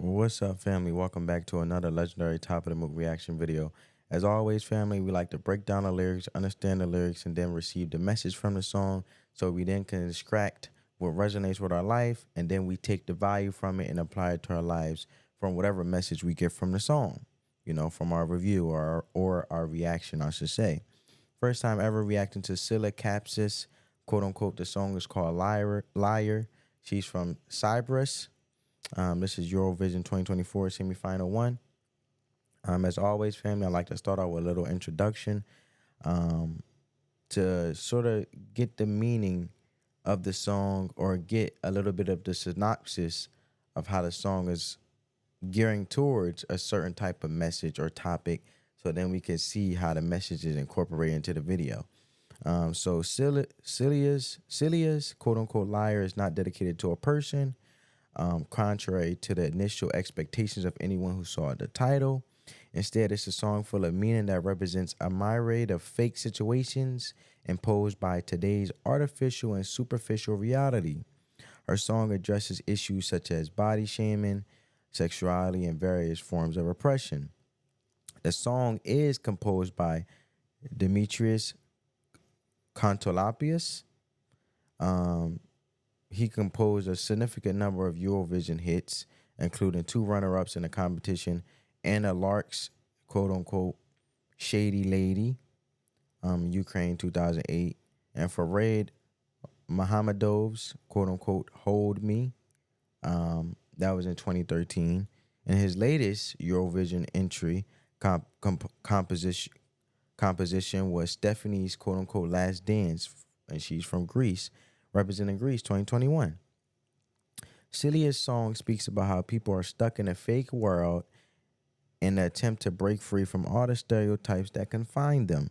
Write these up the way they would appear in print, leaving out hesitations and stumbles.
What's up, family? Welcome back to another legendary Top of the Mook reaction video. As always, family, we like to break down the lyrics, understand the lyrics, and then receive the message from the song so we then can extract what resonates with our life, and then we take the value from it and apply it to our lives from whatever message we get from the song, from our review or our reaction, I should say. First time ever reacting to Silia Kapsis, quote unquote. The song is called Liar. She's from Cyprus. This is Eurovision 2024 semifinal one. As always, family, I like to start out with a little introduction to sort of get the meaning of the song or get a little bit of the synopsis of how the song is gearing towards a certain type of message or topic, so then we can see how the message is incorporated into the video. So Celia's quote unquote liar is not dedicated to a person, contrary to the initial expectations of anyone who saw the title. Instead, it's a song full of meaning that represents a myriad of fake situations imposed by today's artificial and superficial reality. Her song addresses issues such as body shaming, sexuality, and various forms of oppression. The song is composed by Demetrius Kontolapius. He composed a significant number of Eurovision hits, including 2 runner-ups in the competition, Anna Lark's quote-unquote Shady Lady, Ukraine 2008, and Farid Mohammadov's quote-unquote Hold Me, that was in 2013. And his latest Eurovision entry composition was Stephanie's quote-unquote Last Dance, and she's from Greece, representing Greece 2021. Celia's song speaks about how people are stuck in a fake world in an attempt to break free from all the stereotypes that confine them.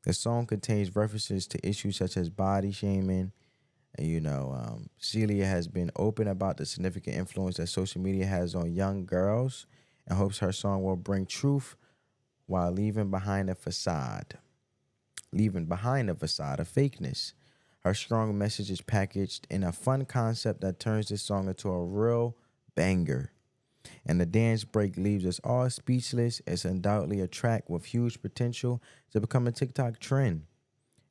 The song contains references to issues such as body shaming. Celia has been open about the significant influence that social media has on young girls and hopes her song will bring truth while leaving behind a facade of fakeness. Her strong message is packaged in a fun concept that turns this song into a real banger. And the dance break leaves us all speechless. It's undoubtedly a track with huge potential to become a TikTok trend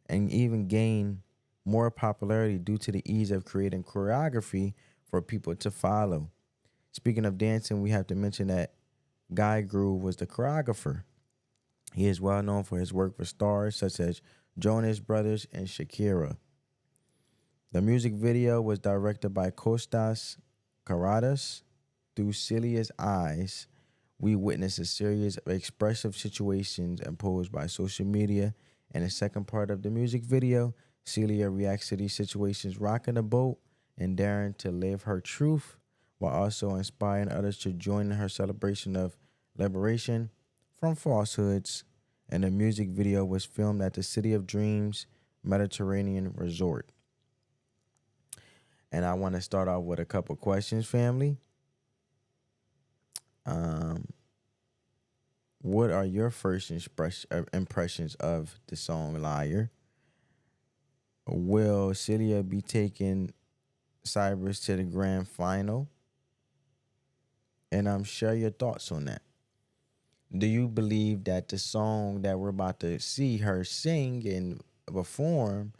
and even gain more popularity due to the ease of creating choreography for people to follow. Speaking of dancing, we have to mention that Guy Groove was the choreographer. He is well known for his work for stars such as Jonas Brothers and Shakira. The music video was directed by Kostas Karadas. Through Celia's eyes, we witness a series of expressive situations imposed by social media. In the second part of the music video, Celia reacts to these situations, rocking the boat and daring to live her truth, while also inspiring others to join in her celebration of liberation from falsehoods. And the music video was filmed at the City of Dreams Mediterranean Resort. And I want to start off with a couple questions, family. What are your first impressions of the song Liar? Will Celia be taking Cyprus to the grand final? And share your thoughts on that. Do you believe that the song that we're about to see her sing and perform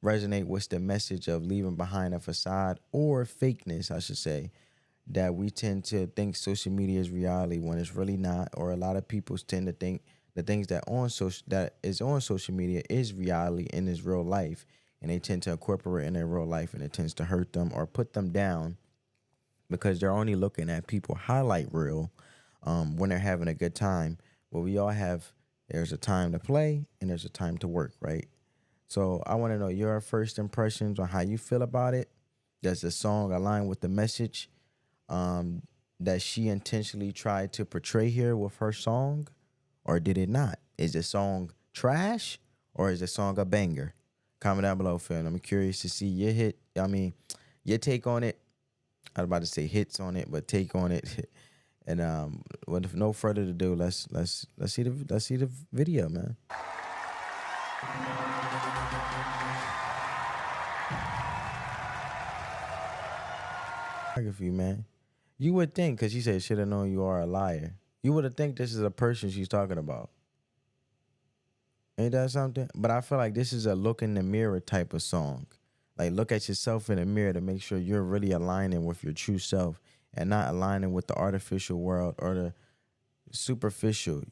resonate with the message of leaving behind a facade or fakeness, I should say, that we tend to think social media is reality when it's really not, or a lot of people tend to think the things that is on social media is reality and is real life, and they tend to incorporate in their real life, and it tends to hurt them or put them down because they're only looking at people highlight reel when they're having a good time. But we all have, there's a time to play and there's a time to work, right? So I want to know your first impressions on how you feel about it. Does the song align with the message that she intentionally tried to portray here with her song, or did it not? Is the song trash or is the song a banger? Comment down below, fam. I'm curious to see your take on it. I was about to say hits on it, but take on it. And with no further ado, let's see the video, man. Choreography, man. You would think, because she said, should have known you are a liar. You would have think this is a person she's talking about. Ain't that something? But I feel like this is a look in the mirror type of song. Like, look at yourself in the mirror to make sure you're really aligning with your true self and not aligning with the artificial world or the superficial,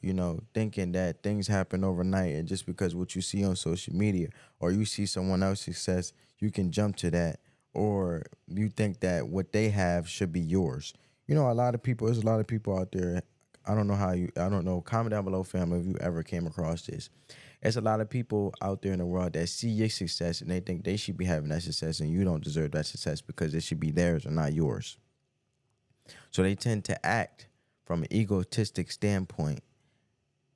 thinking that things happen overnight and just because what you see on social media or you see someone else's success, you can jump to that or you think that what they have should be yours. There's a lot of people out there. I don't know. Comment down below, family, if you ever came across this. There's a lot of people out there in the world that see your success and they think they should be having that success and you don't deserve that success because it should be theirs or not yours. So they tend to act from an egotistic standpoint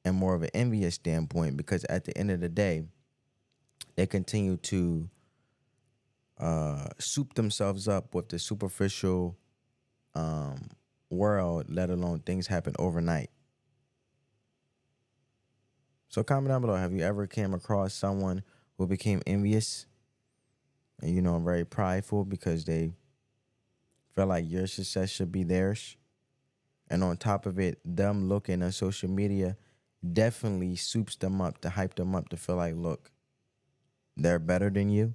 and more of an envious standpoint because at the end of the day, they continue to soup themselves up with the superficial world, let alone things happen overnight. So comment down below, have you ever came across someone who became envious and, very prideful because they feel like your success should be theirs? And on top of it, them looking on social media definitely soups them up to hype them up to feel like, look, they're better than you.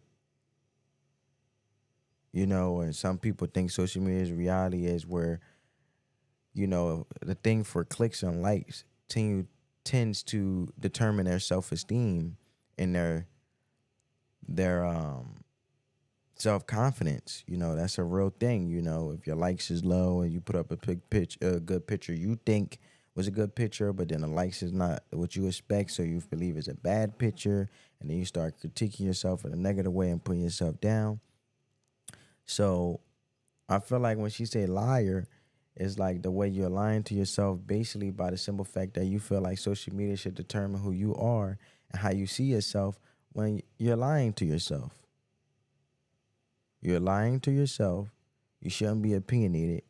And some people think social media's reality is where, the thing for clicks and likes tends to determine their self-esteem and their self-confidence. That's a real thing. If your likes is low and you put up a good picture you think was a good picture, but then the likes is not what you expect, so you believe it's a bad picture, and then you start critiquing yourself in a negative way and putting yourself down. So I feel like when she say liar, it's like the way you're lying to yourself basically by the simple fact that you feel like social media should determine who you are and how you see yourself when you're lying to yourself. You're lying to yourself. You shouldn't be opinionated.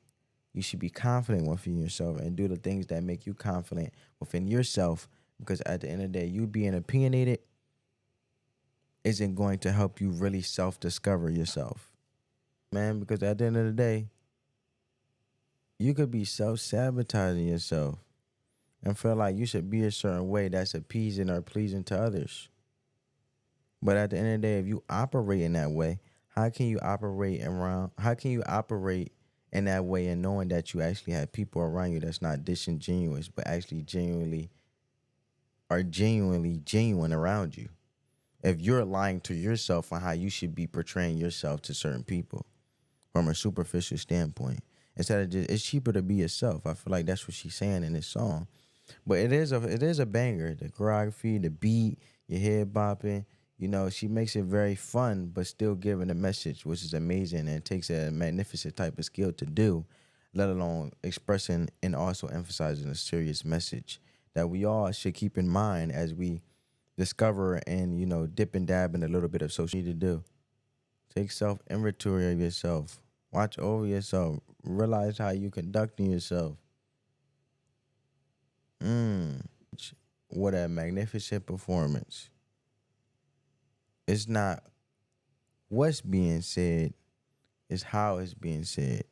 You should be confident within yourself and do the things that make you confident within yourself, because at the end of the day, you being opinionated isn't going to help you really self-discover yourself, man, because at the end of the day, you could be self-sabotaging yourself and feel like you should be a certain way that's appeasing or pleasing to others. But at the end of the day, if you operate in that way, how can you operate in that way and knowing that you actually have people around you that's not disingenuous, but actually genuinely genuine around you? If you're lying to yourself on how you should be portraying yourself to certain people from a superficial standpoint, instead of just, it's cheaper to be yourself. I feel like that's what she's saying in this song. But it is a banger. The choreography, the beat, your head bopping. She makes it very fun, but still giving a message, which is amazing. And it takes a magnificent type of skill to do, let alone expressing and also emphasizing a serious message that we all should keep in mind as we discover and, dip and dab in a little bit of social media to do. Take self-inventory of yourself. Watch over yourself. Realize how you conducting yourself. What a magnificent performance. It's not what's being said, it's how it's being said,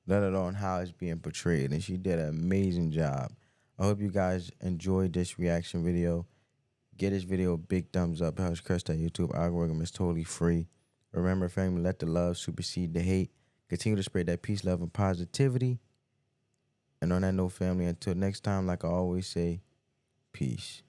let alone how it's being portrayed. And she did an amazing job. I hope you guys enjoyed this reaction video. Get this video a big thumbs up. Helps crush that YouTube algorithm. Is totally free. Remember, family, let the love supersede the hate. Continue to spread that peace, love, and positivity. And on that note, family, until next time, like I always say, peace.